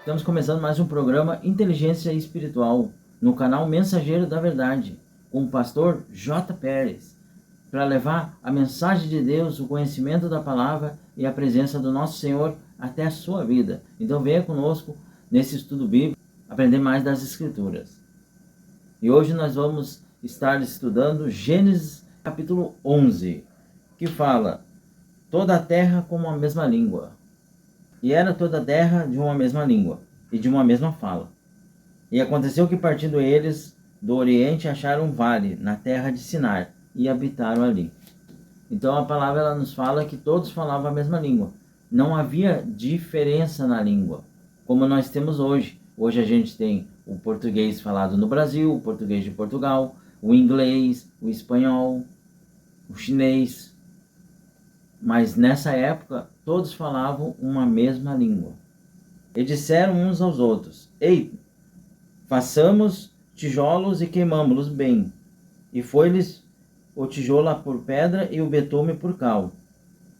Estamos começando mais um programa Inteligência Espiritual no canal Mensageiro da Verdade, com o pastor J. Pérez, para levar a mensagem de Deus, o conhecimento da palavra e a presença do nosso Senhor até a sua vida. Então venha conosco nesse estudo bíblico, aprender mais das Escrituras. E hoje nós vamos estar estudando Gênesis capítulo 11, que fala: toda a terra como a mesma língua. E era toda a terra de uma mesma língua, e de uma mesma fala. E aconteceu que, partindo eles do Oriente, acharam um vale na terra de Sinar, e habitaram ali. Então a palavra ela nos fala que todos falavam a mesma língua. Não havia diferença na língua, como nós temos hoje. Hoje a gente tem o português falado no Brasil, o português de Portugal, o inglês, o espanhol, o chinês. Mas nessa época, todos falavam uma mesma língua. E disseram uns aos outros: ei, façamos tijolos e queimamo-los bem. E foi-lhes o tijolo por pedra e o betume por cal.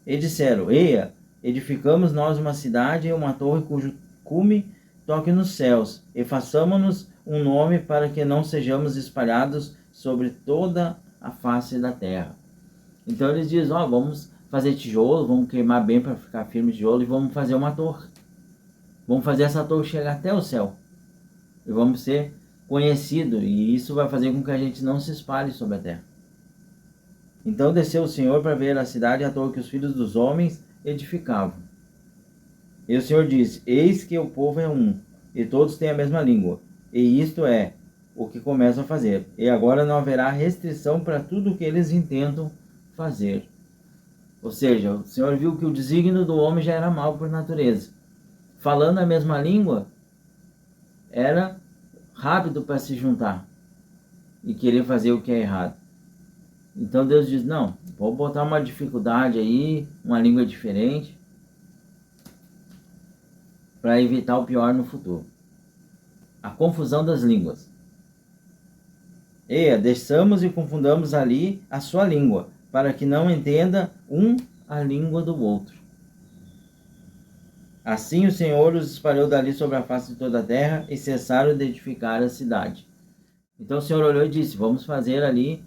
E disseram: eia, edificamos nós uma cidade e uma torre cujo cume toque nos céus, e façamos-nos um nome para que não sejamos espalhados sobre toda a face da terra. Então eles dizem: vamos fazer tijolo, vamos queimar bem para ficar firme o tijolo e vamos fazer uma torre. Vamos fazer essa torre chegar até o céu. E vamos ser conhecidos, e isso vai fazer com que a gente não se espalhe sobre a terra. Então desceu o Senhor para ver a cidade e a torre que os filhos dos homens edificavam. E o Senhor disse: eis que o povo é um, e todos têm a mesma língua. E isto é o que começam a fazer. E agora não haverá restrição para tudo o que eles intentam fazer. Ou seja, o Senhor viu que o desígnio do homem já era mau por natureza. Falando a mesma língua, era rápido para se juntar e querer fazer o que é errado. Então Deus diz: não, vou botar uma dificuldade aí, uma língua diferente, para evitar o pior no futuro. A confusão das línguas. Eia, desçamos e confundamos ali a sua língua, para que não entenda um a língua do outro. Assim o Senhor os espalhou dali sobre a face de toda a terra, e cessaram de edificar a cidade. Então o Senhor olhou e disse: vamos fazer ali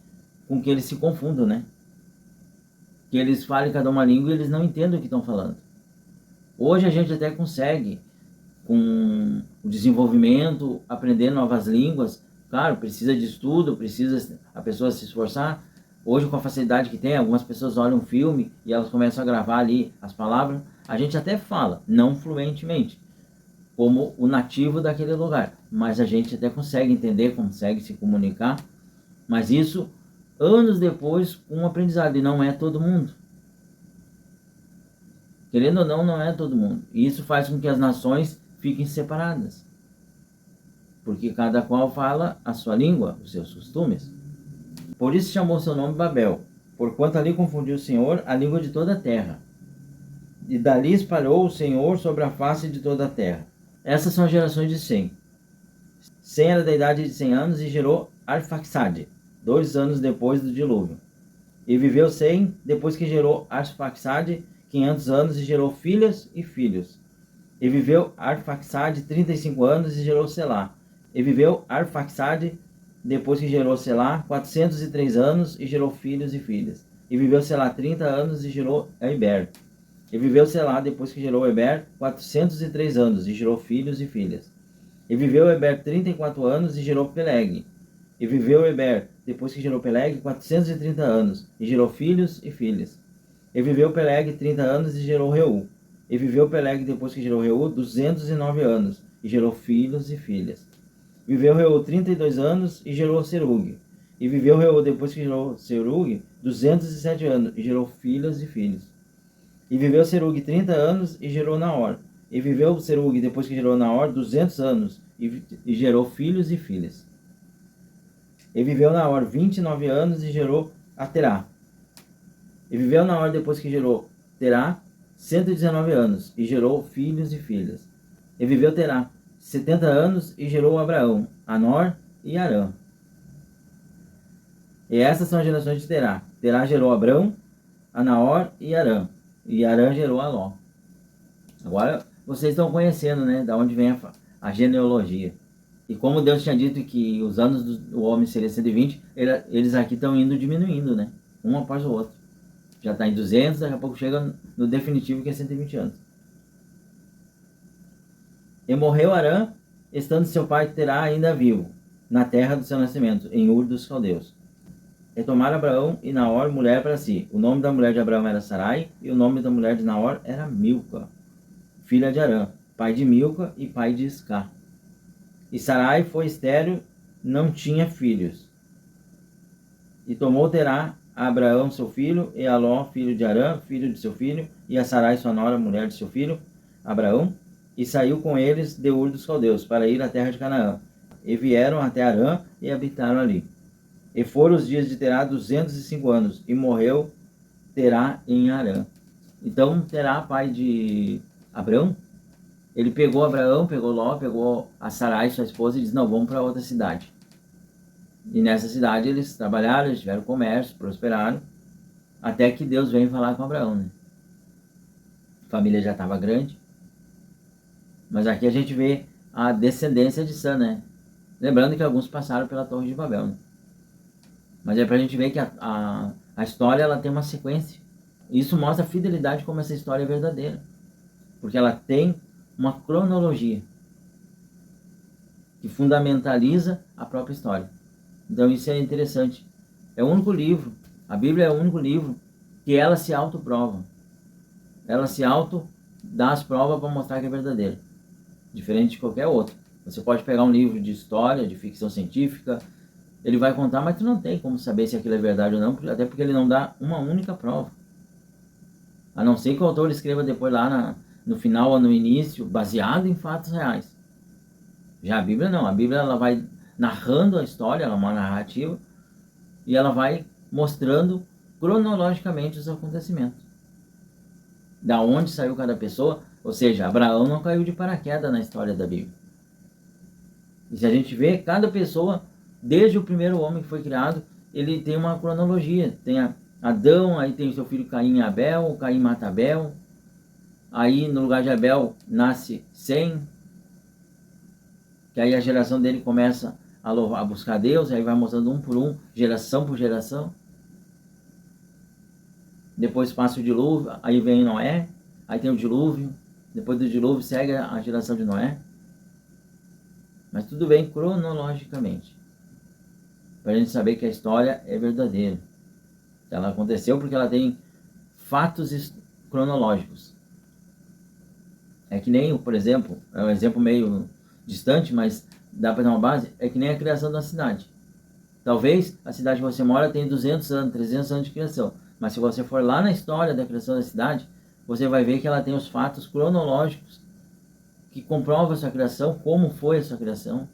com que eles se confundam, né? Que eles falem cada uma língua e eles não entendam o que estão falando. Hoje a gente até consegue, com o desenvolvimento, aprender novas línguas. Claro, precisa de estudo, precisa a pessoa se esforçar. Hoje, com a facilidade que tem, algumas pessoas olham um filme e elas começam a gravar ali as palavras. A gente até fala, não fluentemente, como o nativo daquele lugar. Mas a gente até consegue entender, consegue se comunicar. Mas isso, anos depois, com um aprendizado. E não é todo mundo. Querendo ou não, não é todo mundo. E isso faz com que as nações fiquem separadas. Porque cada qual fala a sua língua, os seus costumes. Por isso chamou seu nome Babel, porquanto ali confundiu o Senhor a língua de toda a terra. E dali espalhou o Senhor sobre a face de toda a terra. Essas são as gerações de Sem. Sem era da idade de 100 anos e gerou Arfaxade, 2 anos depois do dilúvio. E viveu Sem, depois que gerou Arfaxade, 500 anos e gerou filhas e filhos. E viveu Arfaxade 35 anos e gerou Selá. E viveu Arfaxade, depois que gerou Selá, 403 anos e gerou filhos e filhas. E viveu Selá 30 anos e gerou Eber. E viveu Selá, depois que gerou Eber, 403 anos e gerou filhos e filhas. E viveu Eber 34 anos e gerou Peleg. E viveu Eber, depois que gerou Peleg, 430 anos e gerou filhos e filhas. E viveu Peleg 30 anos e gerou Reu. E viveu Peleg, depois que gerou Reu, 209 anos e gerou filhos e filhas. Viveu Reu 32 anos e gerou Serug. E viveu Reu, depois que gerou Serug, 207 anos e gerou filhas e filhos. E viveu Serug 30 anos e gerou Naor. E viveu Serug, depois que gerou Naor, 200 anos e gerou filhos e filhas. E viveu Naor 29 anos e gerou Aterá. E viveu Naor, depois que gerou Terá, 119 anos e gerou filhos e filhas. E viveu Terá 70 anos e gerou Abraão, Anor e Arã. E essas são as gerações de Terá. Terá gerou Abrão, Anaor e Arã. E Arã gerou Aló. Agora vocês estão conhecendo, né, da onde vem a genealogia. E como Deus tinha dito que os anos do homem seriam 120, eles aqui estão indo diminuindo, né? Um após o outro. Já está em 200, daqui a pouco chega no definitivo, que é 120 anos. E morreu Arã, estando seu pai Terá ainda vivo, na terra do seu nascimento, em Ur dos Caldeus. E tomaram Abraão e Naor mulher para si. O nome da mulher de Abraão era Sarai, e o nome da mulher de Naor era Milca, filha de Arã, pai de Milca e pai de Iscá. E Sarai foi estéril, não tinha filhos. E tomou Terá a Abraão seu filho, e a Ló, filho de Arã, filho de seu filho, e a Sarai sua nora, mulher de seu filho, Abraão, e saiu com eles de Ur dos Caldeus, para ir à terra de Canaã. E vieram até Arã, e habitaram ali. E foram os dias de Terá 205 anos, e morreu Terá em Arã. Então, Terá, pai de Abraão, ele pegou Abraão, pegou Ló, pegou a Sarai, sua esposa, e disse, não, vamos para outra cidade. E nessa cidade eles trabalharam, eles tiveram comércio, prosperaram, até que Deus veio falar com Abraão, né? A família já estava grande, mas aqui a gente vê a descendência de Sam, né? Lembrando que alguns passaram pela Torre de Babel, né? Mas é para a gente ver que a história ela tem uma sequência. Isso mostra a fidelidade como essa história é verdadeira, porque ela tem uma cronologia que fundamentaliza a própria história. Então isso é interessante. É o único livro, a Bíblia é o único livro que ela se autoprova. Ela se auto dá as provas para mostrar que é verdadeira, diferente de qualquer outro. Você pode pegar um livro de história, de ficção científica, ele vai contar, mas tu não tem como saber se aquilo é verdade ou não, até porque ele não dá uma única prova. A não ser que o autor escreva depois lá no final ou no início, baseado em fatos reais. Já a Bíblia não, a Bíblia ela vai narrando a história, ela é uma narrativa, e ela vai mostrando cronologicamente os acontecimentos. Da onde saiu cada pessoa, ou seja, Abraão não caiu de paraquedas na história da Bíblia. E se a gente vê, cada pessoa, desde o primeiro homem que foi criado, ele tem uma cronologia. Tem Adão, aí tem o seu filho Caim e Abel, Caim mata Abel, aí no lugar de Abel nasce Sem, que aí a geração dele começa a buscar Deus, aí vai mostrando um por um, geração por geração. Depois passa o dilúvio, aí vem Noé, aí tem o dilúvio, depois do dilúvio segue a geração de Noé. Mas tudo vem cronologicamente, para a gente saber que a história é verdadeira. Ela aconteceu porque ela tem fatos cronológicos. É que nem, por exemplo, é um exemplo meio distante, mas dá para dar uma base, é que nem a criação da cidade. Talvez a cidade que você mora tenha 200 anos, 300 anos de criação, mas se você for lá na história da criação da cidade, você vai ver que ela tem os fatos cronológicos que comprovam a sua criação, como foi a sua criação,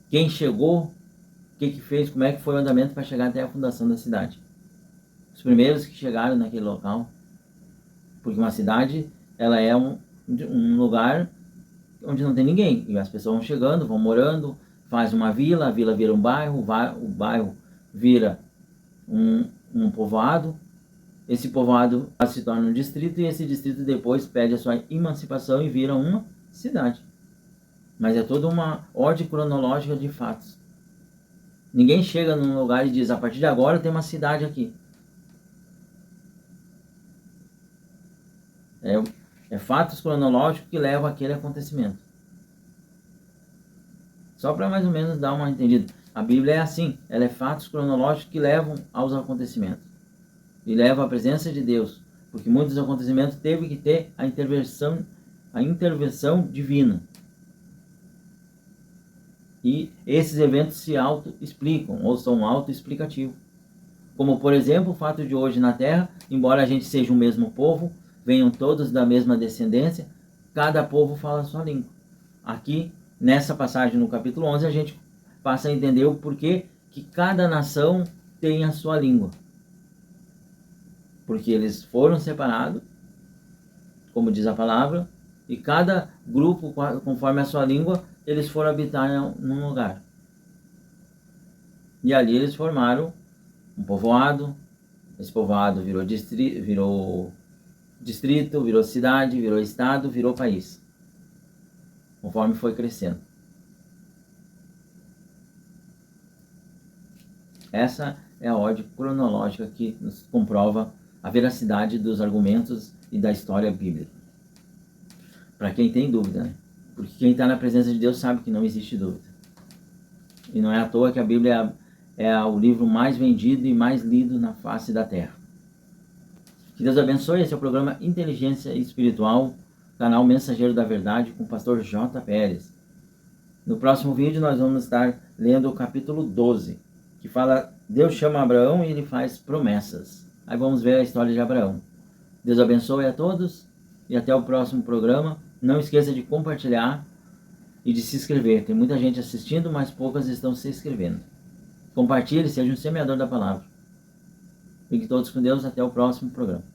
quem chegou, o que fez, como é que foi o andamento para chegar até a fundação da cidade. Os primeiros que chegaram naquele local, porque uma cidade ela é um lugar onde não tem ninguém, e as pessoas vão chegando, vão morando, faz uma vila, a vila vira um bairro, o bairro vira um povoado, esse povoado se torna um distrito, e esse distrito depois pede a sua emancipação e vira uma cidade. Mas é toda uma ordem cronológica de fatos. Ninguém chega num lugar e diz, a partir de agora tem uma cidade aqui. É fatos cronológicos que levam àquele acontecimento. Só para mais ou menos dar uma entendida. A Bíblia é assim, ela é fatos cronológicos que levam aos acontecimentos. E levam à presença de Deus. Porque muitos acontecimentos teve que ter a intervenção divina. E esses eventos se auto-explicam, ou são auto-explicativos. Como, por exemplo, o fato de hoje na Terra, embora a gente seja o mesmo povo, venham todos da mesma descendência, cada povo fala a sua língua. Aqui, nessa passagem no capítulo 11, a gente passa a entender o porquê que cada nação tem a sua língua. Porque eles foram separados, como diz a palavra, e cada grupo, conforme a sua língua, eles foram habitar num lugar. E ali eles formaram um povoado, esse povoado virou distrito, virou cidade, virou estado, virou país, conforme foi crescendo. Essa é a ordem cronológica que nos comprova a veracidade dos argumentos e da história bíblica. Para quem tem dúvida, né? Porque quem está na presença de Deus sabe que não existe dúvida. E não é à toa que a Bíblia é o livro mais vendido e mais lido na face da terra. Que Deus abençoe. Esse é o programa Inteligência Espiritual, canal Mensageiro da Verdade, com o pastor J. Pérez. No próximo vídeo nós vamos estar lendo o capítulo 12, que fala: Deus chama Abraão e ele faz promessas. Aí vamos ver a história de Abraão. Deus abençoe a todos e até o próximo programa. Não esqueça de compartilhar e de se inscrever. Tem muita gente assistindo, mas poucas estão se inscrevendo. Compartilhe, seja um semeador da palavra. Fiquem todos com Deus, até o próximo programa.